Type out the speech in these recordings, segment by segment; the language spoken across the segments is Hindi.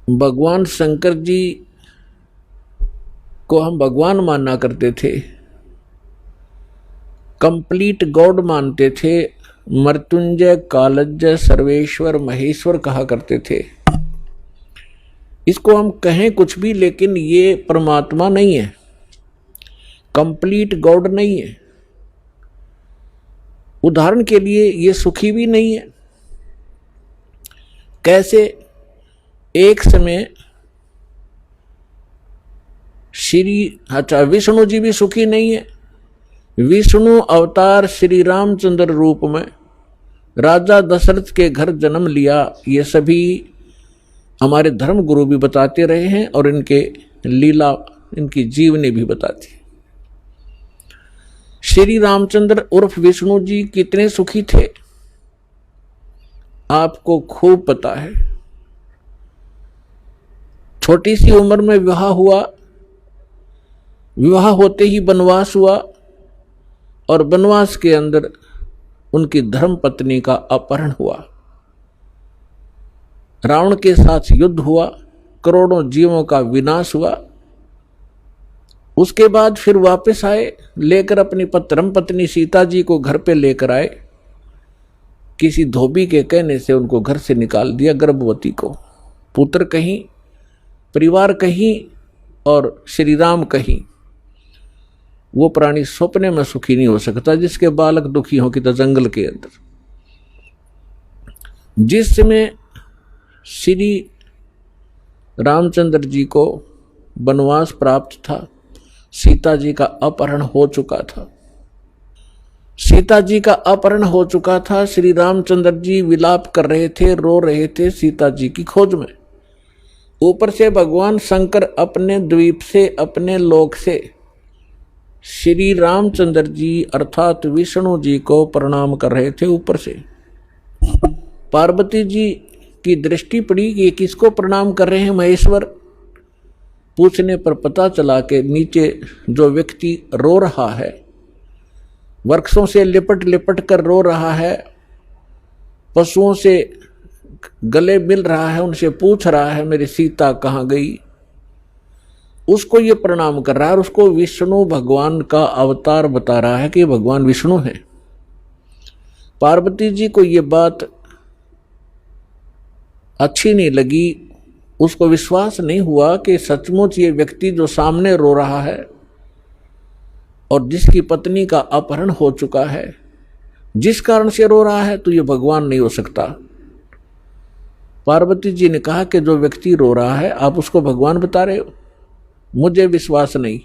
भगवान शंकर जी को हम भगवान माना करते थे, कंप्लीट गॉड मानते थे, मृत्युंजय कालज्जय सर्वेश्वर महेश्वर कहा करते थे। इसको हम कहें कुछ भी, लेकिन ये परमात्मा नहीं है, कंप्लीट गॉड नहीं है। उदाहरण के लिए ये सुखी भी नहीं है। कैसे? एक समय विष्णु जी भी सुखी नहीं है। विष्णु अवतार श्री रामचंद्र रूप में राजा दशरथ के घर जन्म लिया, ये सभी हमारे धर्म गुरु भी बताते रहे हैं और इनके लीला, इनकी जीवनी भी बताती। श्री रामचंद्र उर्फ विष्णु जी कितने सुखी थे आपको खूब पता है। छोटी सी उम्र में विवाह हुआ, विवाह होते ही वनवास हुआ और वनवास के अंदर उनकी धर्म पत्नी का अपहरण हुआ। रावण के साथ युद्ध हुआ, करोड़ों जीवों का विनाश हुआ। उसके बाद फिर वापस आए, लेकर अपनी धर्म पत्नी सीता जी को घर पे लेकर आए। किसी धोबी के कहने से उनको घर से निकाल दिया, गर्भवती को। पुत्र कहीं, परिवार कहीं और श्री राम कहीं। वो प्राणी सपने में सुखी नहीं हो सकता जिसके बालक दुखी हो कि तो जंगल के अंदर। जिस समय श्री रामचंद्र जी को वनवास प्राप्त था, सीता जी का अपहरण हो चुका था। सीता जी का अपहरण हो चुका था। श्री रामचंद्र जी विलाप कर रहे थे, रो रहे थे सीता जी की खोज में। ऊपर से भगवान शंकर अपने द्वीप से, अपने लोक से श्री रामचंद्र जी अर्थात विष्णु जी को प्रणाम कर रहे थे। ऊपर से पार्वती जी की दृष्टि पड़ी कि ये किसको प्रणाम कर रहे हैं महेश्वर। पूछने पर पता चला कि नीचे जो व्यक्ति रो रहा है, वृक्षों से लिपट लिपट कर रो रहा है, पशुओं से गले मिल रहा है, उनसे पूछ रहा है मेरी सीता कहाँ गई, उसको ये प्रणाम कर रहा है और उसको विष्णु भगवान का अवतार बता रहा है कि भगवान विष्णु है। पार्वती जी को ये बात अच्छी नहीं लगी, उसको विश्वास नहीं हुआ कि सचमुच ये व्यक्ति जो सामने रो रहा है और जिसकी पत्नी का अपहरण हो चुका है, जिस कारण से रो रहा है, तो ये भगवान नहीं हो सकता। पार्वती जी ने कहा कि जो व्यक्ति रो रहा है आप उसको भगवान बता रहे हो, मुझे विश्वास नहीं।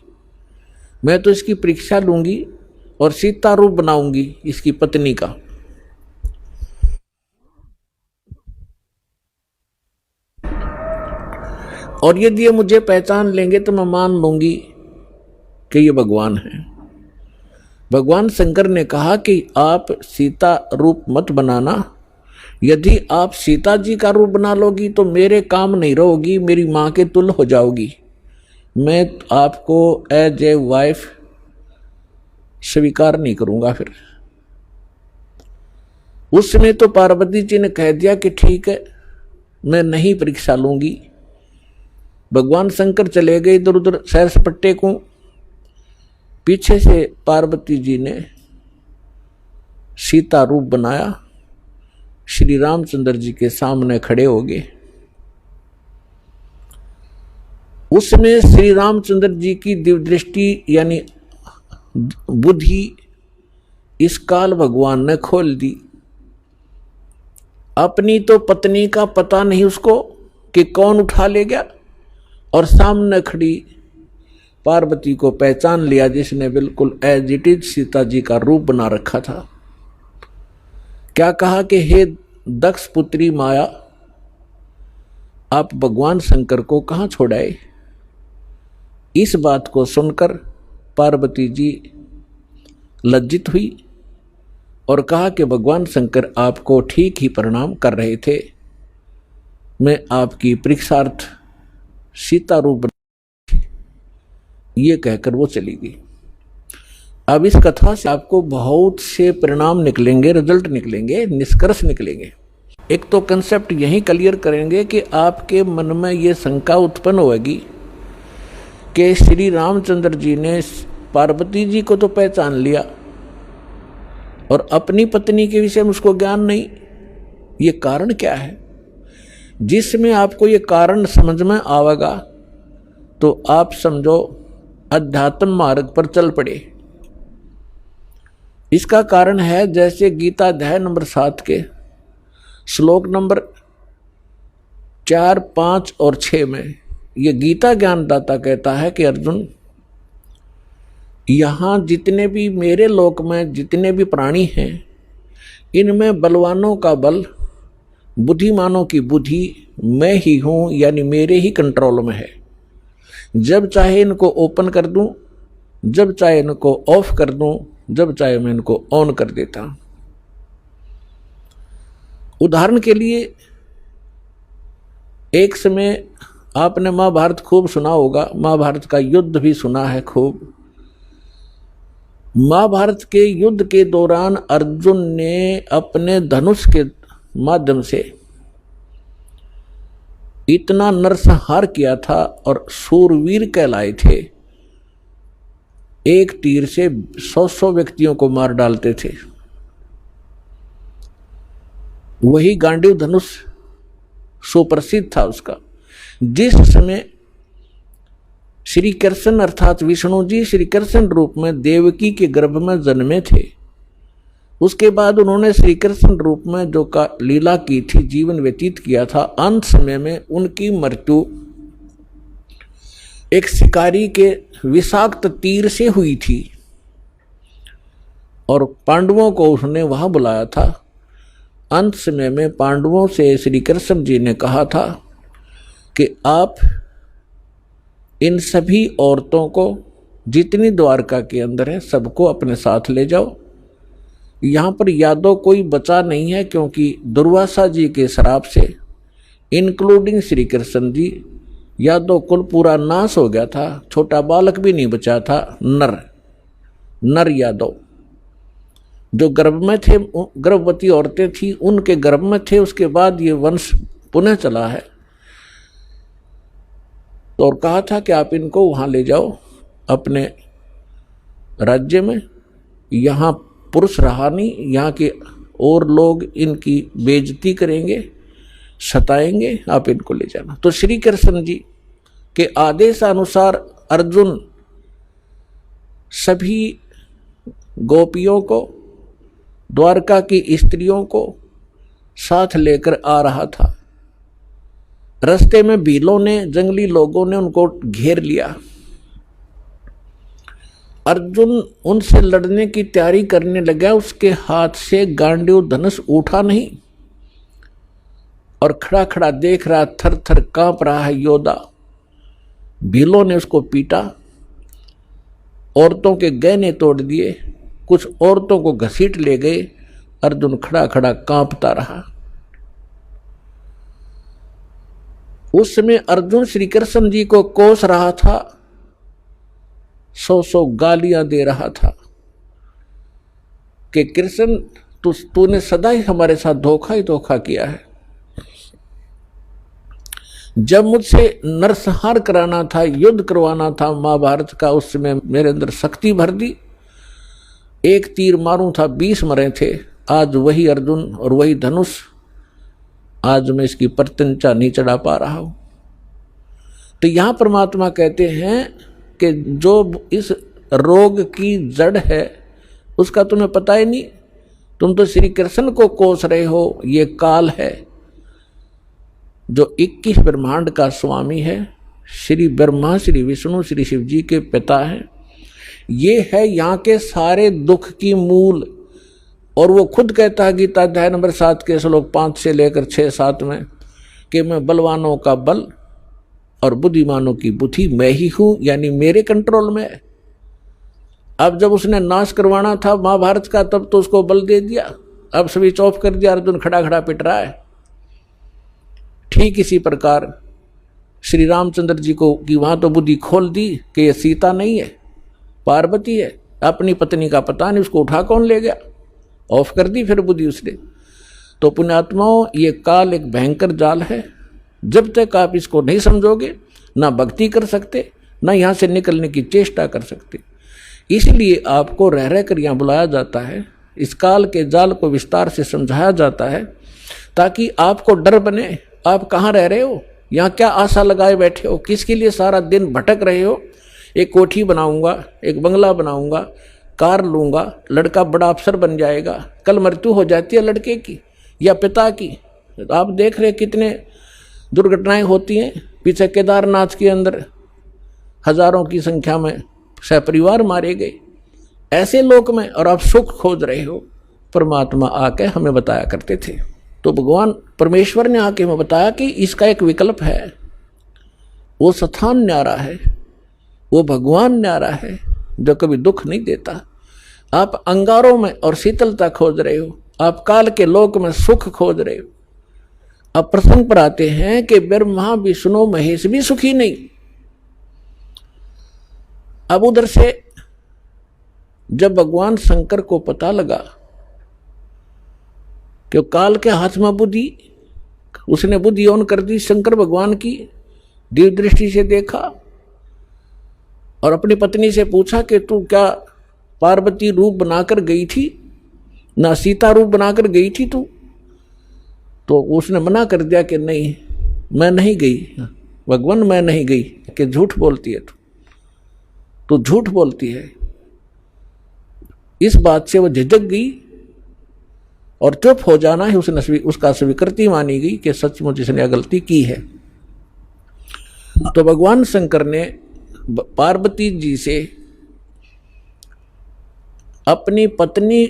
मैं तो इसकी परीक्षा लूंगी और सीता रूप बनाऊंगी इसकी पत्नी का। और यदि ये मुझे पहचान लेंगे तो मैं मान लूंगी कि ये भगवान है। भगवान शंकर ने कहा कि आप सीता रूप मत बनाना, यदि आप सीता जी का रूप बना लोगी तो मेरे काम नहीं रहोगी, मेरी माँ के तुल्य हो जाओगी। मैं आपको एज ए वाइफ स्वीकार नहीं करूंगा। फिर उस समय तो पार्वती जी ने कह दिया कि ठीक है, मैं नहीं परीक्षा लूंगी। भगवान शंकर चले गए इधर उधर सैर सपट्टे को। पीछे से पार्वती जी ने सीता रूप बनाया, श्री रामचंद्र जी के सामने खड़े हो गए। उसमें श्री रामचंद्र जी की दिव्य दृष्टि यानी बुद्धि इस काल भगवान ने खोल दी। अपनी तो पत्नी का पता नहीं उसको कि कौन उठा ले गया, और सामने खड़ी पार्वती को पहचान लिया जिसने बिल्कुल as it is Sita ji का रूप बना रखा था। क्या कहा कि हे दक्ष पुत्री माया, आप भगवान शंकर को कहाँ छोड़ाए। इस बात को सुनकर पार्वती जी लज्जित हुई और कहा कि भगवान शंकर आपको ठीक ही प्रणाम कर रहे थे, मैं आपकी परीक्षार्थ सीता रूप, ये कहकर वो चली गई। अब इस कथा से आपको बहुत से परिणाम निकलेंगे, रिजल्ट निकलेंगे, निष्कर्ष निकलेंगे। एक तो कंसेप्ट यही क्लियर करेंगे कि आपके मन में ये शंका उत्पन्न होगी कि श्री रामचंद्र जी ने पार्वती जी को तो पहचान लिया और अपनी पत्नी के विषय में उसको ज्ञान नहीं। ये कारण क्या है? जिसमें आपको ये कारण समझ में आवेगा तो आप समझो अध्यात्म मार्ग पर चल पड़े। इसका कारण है जैसे गीता अध्याय नंबर 7 के श्लोक नंबर 4, 5 और 6 में ये गीता ज्ञानदाता कहता है कि अर्जुन, यहाँ जितने भी मेरे लोक में जितने भी प्राणी हैं, इनमें बलवानों का बल, बुद्धिमानों की बुद्धि मैं ही हूँ, यानी मेरे ही कंट्रोल में है। जब चाहे इनको ओपन कर दूं, जब चाहे इनको ऑफ कर दूं, जब चाहे मैं इनको ऑन कर देता हूं। उदाहरण के लिए एक समय आपने महाभारत खूब सुना होगा, महाभारत का युद्ध भी सुना है खूब। महाभारत के युद्ध के दौरान अर्जुन ने अपने धनुष के माध्यम से इतना नरसंहार किया था और सूरवीर कहलाए थे। एक तीर से 100 व्यक्तियों को मार डालते थे। वही गांडीव धनुष सुप्रसिद्ध था उसका। जिस समय श्री कृष्ण अर्थात विष्णु जी श्री कृष्ण रूप में देवकी के गर्भ में जन्मे थे, उसके बाद उन्होंने श्री कृष्ण रूप में जो का लीला की थी, जीवन व्यतीत किया था, अंत समय में उनकी मृत्यु एक शिकारी के विषाक्त तीर से हुई थी और पांडवों को उसने वहां बुलाया था। अंत समय में पांडवों से श्री कृष्ण जी ने कहा था कि आप इन सभी औरतों को जितनी द्वारका के अंदर है सबको अपने साथ ले जाओ। यहाँ पर यादव कोई बचा नहीं है, क्योंकि दुर्वासा जी के श्राप से इंक्लूडिंग श्री कृष्ण जी यादव कुल पूरा नाश हो गया था। छोटा बालक भी नहीं बचा था। नर यादव जो गर्भ में थे, गर्भवती औरतें थी उनके गर्भ में थे। उसके बाद ये वंश पुनः चला है। तो और कहा था कि आप इनको वहां ले जाओ अपने राज्य में। यहाँ पुरुष रहा नहीं, यहाँ के और लोग इनकी बेइज्जती करेंगे, सताएंगे, आप इनको ले जाना। तो श्री कृष्ण जी के आदेशानुसार अर्जुन सभी गोपियों को, द्वारका की स्त्रियों को साथ लेकर आ रहा था। रास्ते में भीलों ने, जंगली लोगों ने उनको घेर लिया। अर्जुन उनसे लड़ने की तैयारी करने लगा। उसके हाथ से गांडीव धनुष उठा नहीं और खड़ा खड़ा देख रहा, थर थर कांप रहा है योद्धा। भीलों ने उसको पीटा, औरतों के गहने तोड़ दिए, कुछ औरतों को घसीट ले गए। अर्जुन खड़ा खड़ा कांपता रहा। उस समय अर्जुन श्री कृष्ण जी को कोस रहा था, 100 गालियां दे रहा था कि कृष्ण तूने सदा ही हमारे साथ धोखा ही धोखा किया है। जब मुझसे नरसंहार कराना था, युद्ध करवाना था महाभारत का, उस समय मेरे अंदर शक्ति भर दी। एक तीर मारूं था 20 मरे थे। आज वही अर्जुन और वही धनुष, आज मैं इसकी प्रत्यंचा नहीं चढ़ा पा रहा हूं। तो यहां परमात्मा कहते हैं कि जो इस रोग की जड़ है उसका तुम्हें पता ही नहीं। तुम तो श्री कृष्ण को कोस रहे हो। ये काल है जो 21 ब्रह्मांड का स्वामी है। श्री ब्रह्मा, श्री विष्णु, श्री शिव जी के पिता हैं। ये है यहाँ के सारे दुख की मूल। और वो खुद कहता है गीता अध्याय नंबर 7 के श्लोक 5 से लेकर 6, 7 में कि मैं बलवानों का बल और बुद्धिमानों की बुद्धि मैं ही हूं, यानी मेरे कंट्रोल में है। अब जब उसने नाश करवाना था महाभारत का, तब तो उसको बल दे दिया, अब स्विच ऑफ कर दिया। अर्जुन खड़ा खड़ा पिट रहा है। ठीक इसी प्रकार श्री रामचंद्र जी को कि वहां तो बुद्धि खोल दी कि ये सीता नहीं है, पार्वती है। अपनी पत्नी का पता नहीं, उसको उठा कौन ले गया, ऑफ कर दी फिर बुद्धि उसने। तो पुण्यात्माओं, ये काल एक भयंकर जाल है। जब तक आप इसको नहीं समझोगे, ना भक्ति कर सकते, ना यहाँ से निकलने की चेष्टा कर सकते। इसलिए आपको रह रह कर यहाँ बुलाया जाता है, इस काल के जाल को विस्तार से समझाया जाता है, ताकि आपको डर बने। आप कहाँ रह रहे हो, यहाँ क्या आशा लगाए बैठे हो, किसके लिए सारा दिन भटक रहे हो। एक कोठी बनाऊंगा, एक बंगला बनाऊंगा, कार लूंगा, लड़का बड़ा अफसर बन जाएगा, कल मृत्यु हो जाती है लड़के की या पिता की। आप देख रहे कितने दुर्घटनाएं होती हैं। पीछे केदारनाथ के अंदर हजारों की संख्या में सहपरिवार मारे गए ऐसे लोक में, और आप सुख खोज रहे हो। परमात्मा आके हमें बताया करते थे। तो भगवान परमेश्वर ने आके हमें बताया कि इसका एक विकल्प है। वो स्थान न्यारा है, वो भगवान न्यारा है जो कभी दुख नहीं देता। आप अंगारों में और शीतलता खोज रहे हो, आप काल के लोक में सुख खोज रहे हो। अब प्रसंग पर आते हैं कि ब्रह्मा विष्णु महेश भी सुखी नहीं। अब उधर से जब भगवान शंकर को पता लगा कि काल के हाथ में बुद्धि, उसने बुद्धि ऑन कर दी शंकर भगवान की, दिव्य दृष्टि से देखा और अपनी पत्नी से पूछा कि तू क्या पार्वती रूप बनाकर गई थी, ना सीता रूप बनाकर गई थी तू? तो उसने मना कर दिया कि नहीं, मैं नहीं गई भगवान, मैं नहीं गई। कि झूठ बोलती है तू झूठ बोलती है। इस बात से वो झिझक गई और चुप हो जाना ही उसका स्वीकृति मानी गई कि सचमुच इसने गलती की है। तो भगवान शंकर ने पार्वती जी से अपनी पत्नी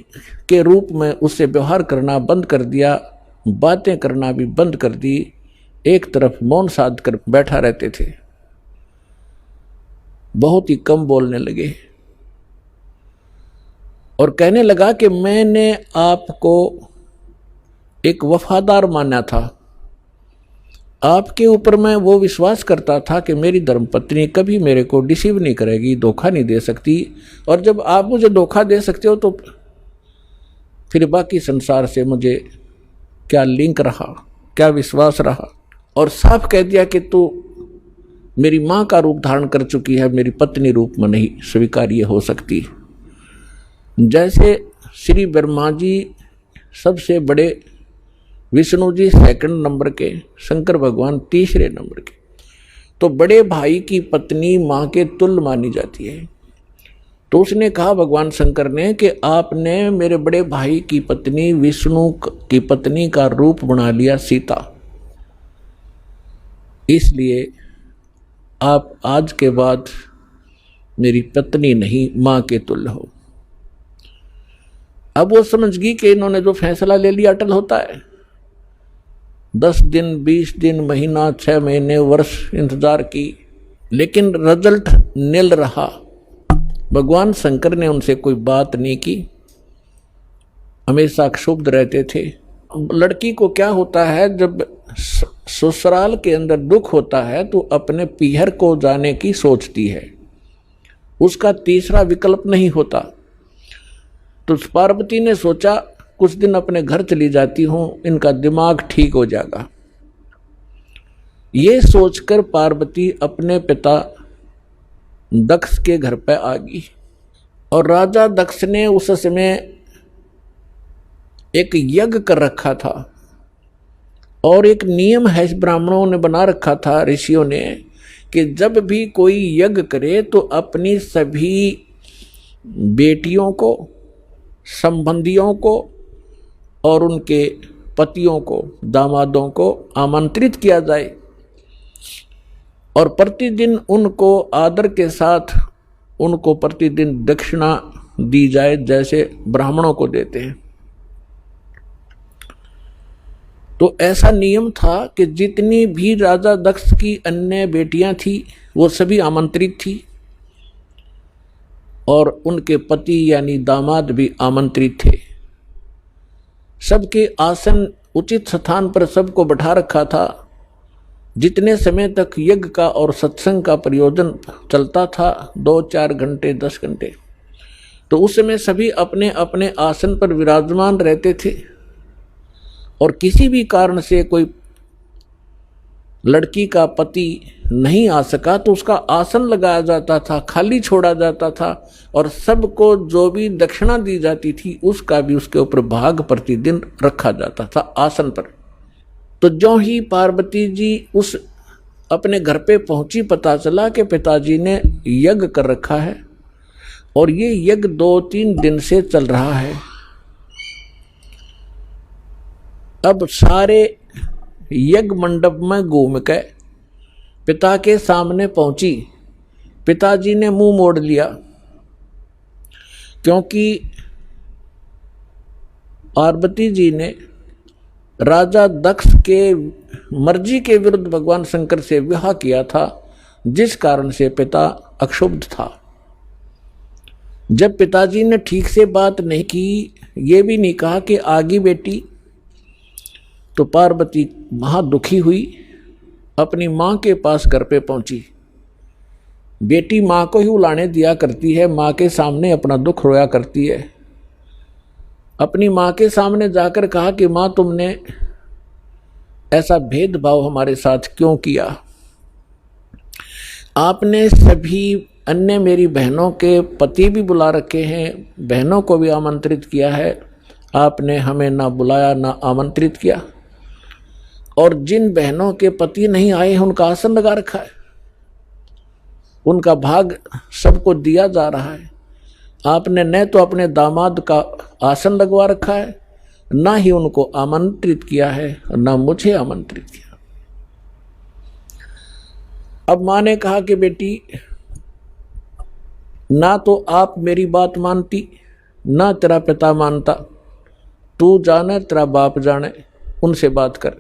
के रूप में उससे व्यवहार करना बंद कर दिया, बातें करना भी बंद कर दी। एक तरफ मौन साध कर बैठा रहते थे, बहुत ही कम बोलने लगे और कहने लगा कि मैंने आपको एक वफादार माना था, आपके ऊपर मैं वो विश्वास करता था कि मेरी धर्मपत्नी कभी मेरे को डिसीव नहीं करेगी, धोखा नहीं दे सकती। और जब आप मुझे धोखा दे सकते हो तो फिर बाकी संसार से मुझे क्या लिंक रहा, क्या विश्वास रहा। और साफ कह दिया कि तू मेरी माँ का रूप धारण कर चुकी है, मेरी पत्नी रूप में नहीं स्वीकार्य हो सकती। जैसे श्री ब्रह्मा जी सबसे बड़े, विष्णु जी सेकंड नंबर के, शंकर भगवान तीसरे नंबर के, तो बड़े भाई की पत्नी माँ के तुल्य मानी जाती है। तो उसने कहा भगवान शंकर ने कि आपने मेरे बड़े भाई की पत्नी विष्णु की पत्नी का रूप बना लिया सीता, इसलिए आप आज के बाद मेरी पत्नी नहीं माँ के तुल्य हो। अब वो समझ गई कि इन्होंने जो फैसला ले लिया अटल होता है। 10 दिन, 20 दिन, महीना, 6 महीने, वर्ष इंतजार की, लेकिन रिजल्ट निल रहा। भगवान शंकर ने उनसे कोई बात नहीं की, हमेशा क्षुब्ध रहते थे। लड़की को क्या होता है, जब ससुराल के अंदर दुख होता है तो अपने पीहर को जाने की सोचती है, उसका तीसरा विकल्प नहीं होता। तो पार्वती ने सोचा कुछ दिन अपने घर चली जाती हूं, इनका दिमाग ठीक हो जाएगा। ये सोचकर पार्वती अपने पिता दक्ष के घर पर आ गई। और राजा दक्ष ने उस समय एक यज्ञ कर रखा था और एक नियम है ब्राह्मणों ने बना रखा था, ऋषियों ने, कि जब भी कोई यज्ञ करे तो अपनी सभी बेटियों को, संबंधियों को और उनके पतियों को, दामादों को आमंत्रित किया जाए और प्रतिदिन उनको आदर के साथ उनको प्रतिदिन दक्षिणा दी जाए जैसे ब्राह्मणों को देते हैं। तो ऐसा नियम था कि जितनी भी राजा दक्ष की अन्य बेटियां थी वो सभी आमंत्रित थी और उनके पति यानी दामाद भी आमंत्रित थे। सबके आसन उचित स्थान पर सबको बैठा रखा था। जितने समय तक यज्ञ का और सत्संग का प्रयोजन चलता था, 2-4 घंटे, 10 घंटे, तो उस समय सभी अपने अपने आसन पर विराजमान रहते थे और किसी भी कारण से कोई लड़की का पति नहीं आ सका तो उसका आसन लगाया जाता था, खाली छोड़ा जाता था और सबको जो भी दक्षिणा दी जाती थी उसका भी उसके ऊपर भाग प्रतिदिन रखा जाता था आसन पर। तो जो ही पार्वती जी उस अपने घर पे पहुंची, पता चला कि पिताजी ने यज्ञ कर रखा है और ये यज्ञ 2-3 दिन से चल रहा है। अब सारे यज्ञ मंडप में घूम के पिता के सामने पहुंची। पिताजी ने मुंह मोड़ लिया, क्योंकि पार्वती जी ने राजा दक्ष के मर्जी के विरुद्ध भगवान शंकर से विवाह किया था, जिस कारण से पिता अक्षुब्ध था। जब पिताजी ने ठीक से बात नहीं की, ये भी नहीं कहा कि आगी बेटी, तो पार्वती महादुखी हुई, अपनी माँ के पास घर पे पहुंची। बेटी माँ को ही उलाने दिया करती है, माँ के सामने अपना दुख रोया करती है। अपनी माँ के सामने जाकर कहा कि माँ, तुमने ऐसा भेदभाव हमारे साथ क्यों किया? आपने सभी अन्य मेरी बहनों के पति भी बुला रखे हैं, बहनों को भी आमंत्रित किया है, आपने हमें ना बुलाया ना आमंत्रित किया। और जिन बहनों के पति नहीं आए हैं उनका आसन लगा रखा है, उनका भाग सबको दिया जा रहा है। आपने न तो अपने दामाद का आसन लगवा रखा है, ना ही उनको आमंत्रित किया है और ना मुझे आमंत्रित किया। अब माँ ने कहा कि बेटी, ना तो आप मेरी बात मानती, ना तेरा पिता मानता, तू जाने तेरा बाप जाने, उनसे बात कर।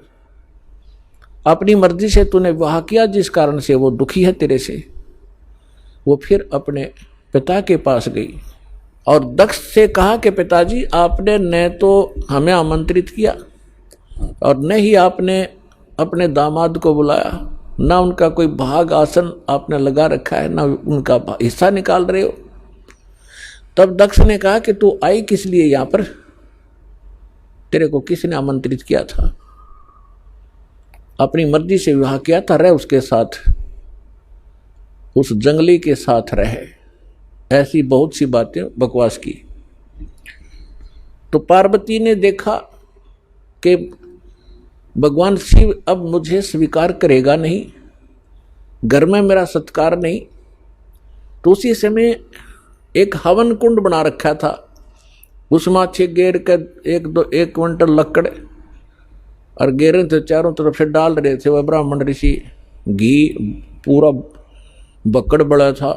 अपनी मर्जी से तूने विवाह किया, जिस कारण से वो दुखी है तेरे से। वो फिर अपने पिता के पास गई और दक्ष से कहा कि पिताजी, आपने न तो हमें आमंत्रित किया और न ही आपने अपने दामाद को बुलाया, ना उनका कोई भाग आसन आपने लगा रखा है, ना उनका हिस्सा निकाल रहे हो। तब दक्ष ने कहा कि तू आई किस लिए यहाँ पर? तेरे को किसने आमंत्रित किया था? अपनी मर्जी से विवाह किया था, रह उसके साथ, उस जंगली के साथ रहे। ऐसी बहुत सी बातें बकवास की। तो पार्वती ने देखा कि भगवान शिव अब मुझे स्वीकार करेगा नहीं, घर में मेरा सत्कार नहीं। तो उसी समय एक हवन कुंड बना रखा था, उसमें अच्छे गेर कर 1 क्विंटल लकड़ और गेरे थे, चारों तरफ से डाल रहे थे वह ब्राह्मण ऋषि। घी पूरा बकड़ बड़ा था,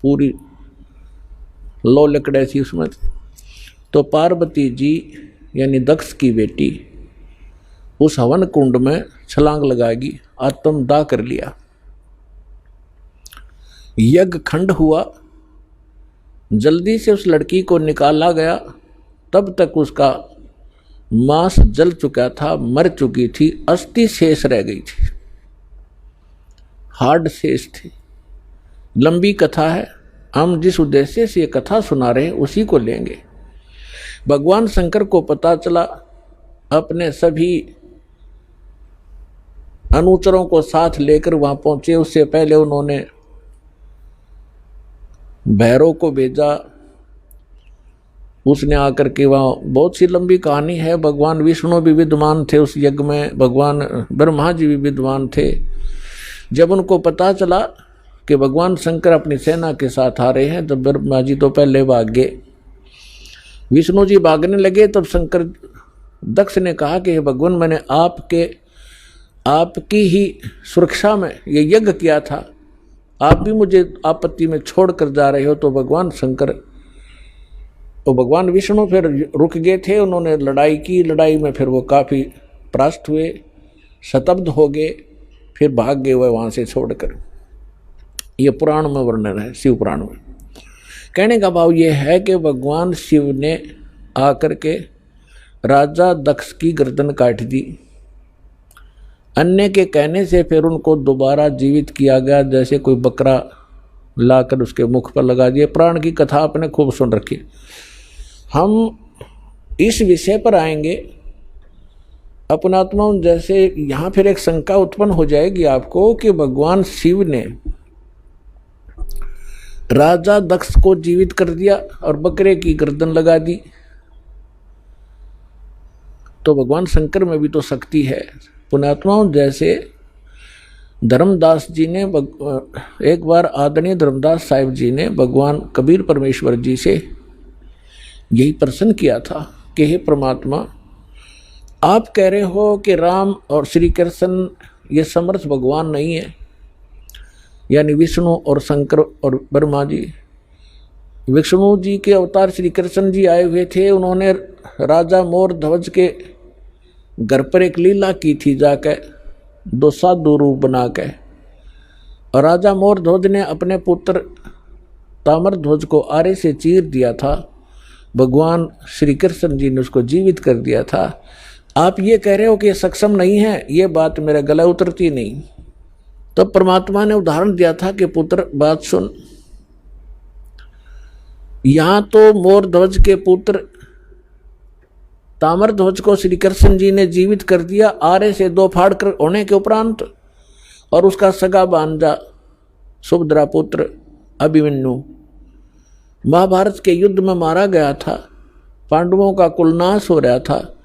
पूरी लो लकड़े थी उसमें। तो पार्वती जी यानी दक्ष की बेटी उस हवन कुंड में छलांग लगाएगी, आत्मदाह कर लिया। यज्ञ खंड हुआ, जल्दी से उस लड़की को निकाला गया। तब तक उसका मांस जल चुका था, मर चुकी थी, अस्थि शेष रह गई थी, हार्ड शेष थी। लंबी कथा है, हम जिस उद्देश्य से ये कथा सुना रहे हैं उसी को लेंगे। भगवान शंकर को पता चला, अपने सभी अनुचरों को साथ लेकर वहां पहुंचे। उससे पहले उन्होंने भैरव को भेजा, उसने आकर के वहाँ, बहुत सी लंबी कहानी है। भगवान विष्णु भी विद्वान थे उस यज्ञ में, भगवान ब्रह्मा जी भी विद्वान थे। जब उनको पता चला कि भगवान शंकर अपनी सेना के साथ आ रहे हैं, तो ब्रह्मा जी तो पहले भाग गए, विष्णु जी भागने लगे। तब शंकर दक्ष ने कहा कि भगवान, मैंने आपकी ही सुरक्षा में ये यज्ञ किया था, आप भी मुझे आपत्ति में छोड़ कर जा रहे हो। तो भगवान विष्णु फिर रुक गए थे, उन्होंने लड़ाई की। लड़ाई में फिर वो काफ़ी परास्त हुए, शतब्द हो गए, फिर भाग गए वह वहाँ से छोड़कर। ये पुराण में वर्णन है, शिव पुराण में। कहने का भाव ये है कि भगवान शिव ने आकर के राजा दक्ष की गर्दन काट दी। अन्य के कहने से फिर उनको दोबारा जीवित किया गया, जैसे कोई बकरा लाकर उसके मुख पर लगा दिया। प्राण की कथा आपने खूब सुन रखी। हम इस विषय पर आएंगे अपनात्माओं जैसे यहाँ फिर एक शंका उत्पन्न हो जाएगी आपको कि भगवान शिव ने राजा दक्ष को जीवित कर दिया और बकरे की गर्दन लगा दी, तो भगवान शंकर में भी तो शक्ति है। पुण्यात्माओं जैसे धर्मदास जी ने एक बार आदरणीय धर्मदास साहिब जी ने भगवान कबीर परमेश्वर जी से यही प्रश्न किया था कि हे परमात्मा, आप कह रहे हो कि राम और श्री कृष्ण ये समर्थ भगवान नहीं है, यानी विष्णु और शंकर और ब्रह्मा जी। विष्णु जी के अवतार श्री कृष्ण जी आए हुए थे, उन्होंने राजा मोर ध्वज के घर पर एक लीला की थी, जाकर दो साधु रूप बना के, और राजा मोर ध्वज ने अपने पुत्र ताम्र ध्वज को आरे से चीर दिया था, भगवान श्री कृष्ण जी ने उसको जीवित कर दिया था। आप ये कह रहे हो कि सक्षम नहीं है, ये बात मेरे गले उतरती नहीं। तब परमात्मा ने उदाहरण दिया था कि पुत्र बात सुन, यहां तो मोर ध्वज के पुत्र ताम्र ध्वज को श्री कृष्ण जी ने जीवित कर दिया आरे से दो फाड़ कर होने के उपरांत, और उसका सगा भांजा सुभद्रा पुत्र अभिमन्यु महाभारत के युद्ध में मारा गया था। पांडवों का कुलनाश हो रहा था,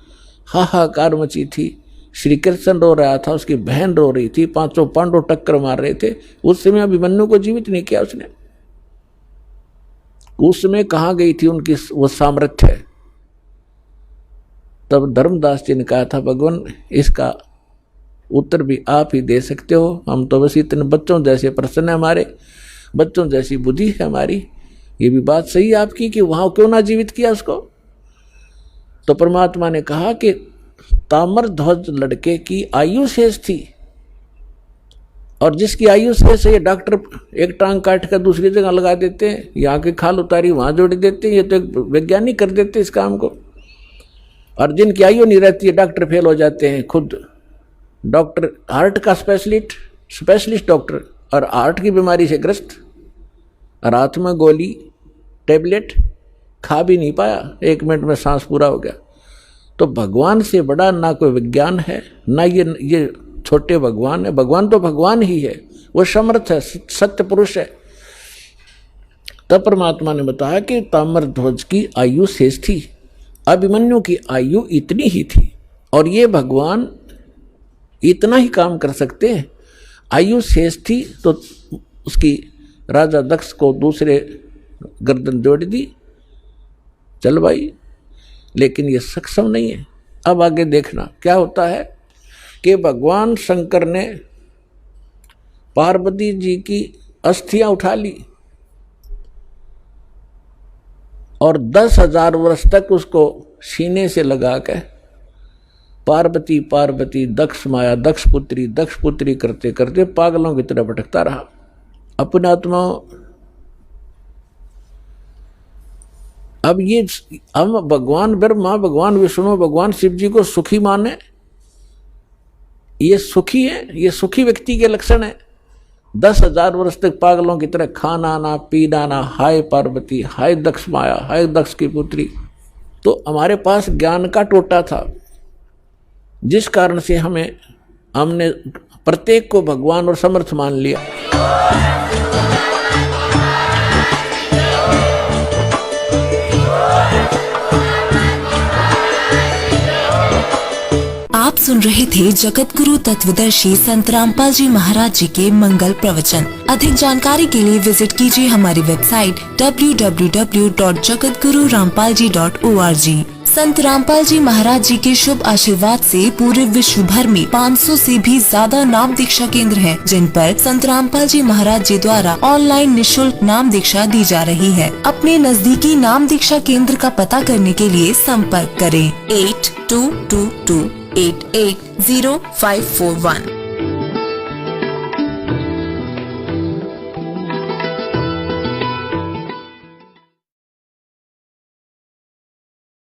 हाहाकार मची थी, श्री कृष्ण रो रहा था, उसकी बहन रो रही थी, पांचों पांडव टक्कर मार रहे थे। उस समय अभिमन्यु को जीवित नहीं किया उसने। उस समय कहाँ गई थी उनकी वो सामर्थ्य? तब धर्मदास जी ने कहा था, भगवान इसका उत्तर भी आप ही दे सकते हो, हम तो बस इतने बच्चों जैसे प्रश्न है हमारे, बच्चों जैसी बुद्धि है हमारी। ये भी बात सही है आपकी कि वहां क्यों ना जीवित किया उसको। तो परमात्मा ने कहा कि ताम्र ध्वज लड़के की आयु शेष थी, और जिसकी आयु शेष है, ये डॉक्टर एक टांग काट कर दूसरी जगह लगा देते हैं, यहाँ की खाल उतारी वहां जोड़ देते हैं, ये तो एक वैज्ञानिक कर देते हैं इस काम को। और जिनकी आयु नहीं रहती है, डॉक्टर फेल हो जाते हैं खुद। डॉक्टर हार्ट का स्पेशलिस्ट डॉक्टर, और हार्ट की बीमारी से ग्रस्त, और हाथ में गोली टेबलेट खा भी नहीं पाया, 1 मिनट में सांस पूरा हो गया। तो भगवान से बड़ा ना कोई विज्ञान है, ना ये छोटे भगवान है। भगवान तो भगवान ही है, वो समर्थ है, सत्य पुरुष है। तब परमात्मा ने बताया कि ताम्र ध्वज की आयु शेष थी, अभिमन्यु की आयु इतनी ही थी, और ये भगवान इतना ही काम कर सकते हैं। आयु शेष थी तो उसकी राजा दक्ष को दूसरे गर्दन जोड़ दी, चल भाई, लेकिन ये सक्षम नहीं है। अब आगे देखना क्या होता है कि भगवान शंकर ने पार्वती जी की अस्थियां उठा ली और 10,000 वर्ष तक उसको सीने से लगा के पार्वती पार्वती दक्ष माया दक्ष पुत्री करते करते पागलों की तरह भटकता रहा। अपने आत्मा अब ये हम भगवान ब्रह्मा, भगवान विष्णु, भगवान शिव जी को सुखी माने, ये सुखी है, ये सुखी व्यक्ति के लक्षण है। 10,000 वर्ष तक पागलों की तरह खाना ना पीना ना, हाय पार्वती, हाय दक्ष माया, हाय दक्ष की पुत्री। तो हमारे पास ज्ञान का टोटा था, जिस कारण से हमने प्रत्येक को भगवान और समर्थ मान लिया। आप सुन रहे थे जगत गुरु तत्वदर्शी संत रामपाल जी महाराज जी के मंगल प्रवचन। अधिक जानकारी के लिए विजिट कीजिए हमारी वेबसाइट www.jagatgururampalji.org। संत रामपाल जी महाराज जी के शुभ आशीर्वाद से पूरे विश्व भर में 500 से भी ज्यादा नाम दीक्षा केंद्र हैं, जिन पर संत रामपाल जी महाराज जी द्वारा ऑनलाइन निशुल्क नाम दीक्षा दी जा रही है। अपने नजदीकी नाम दीक्षा केंद्र का पता करने के लिए संपर्क करें 8222880541।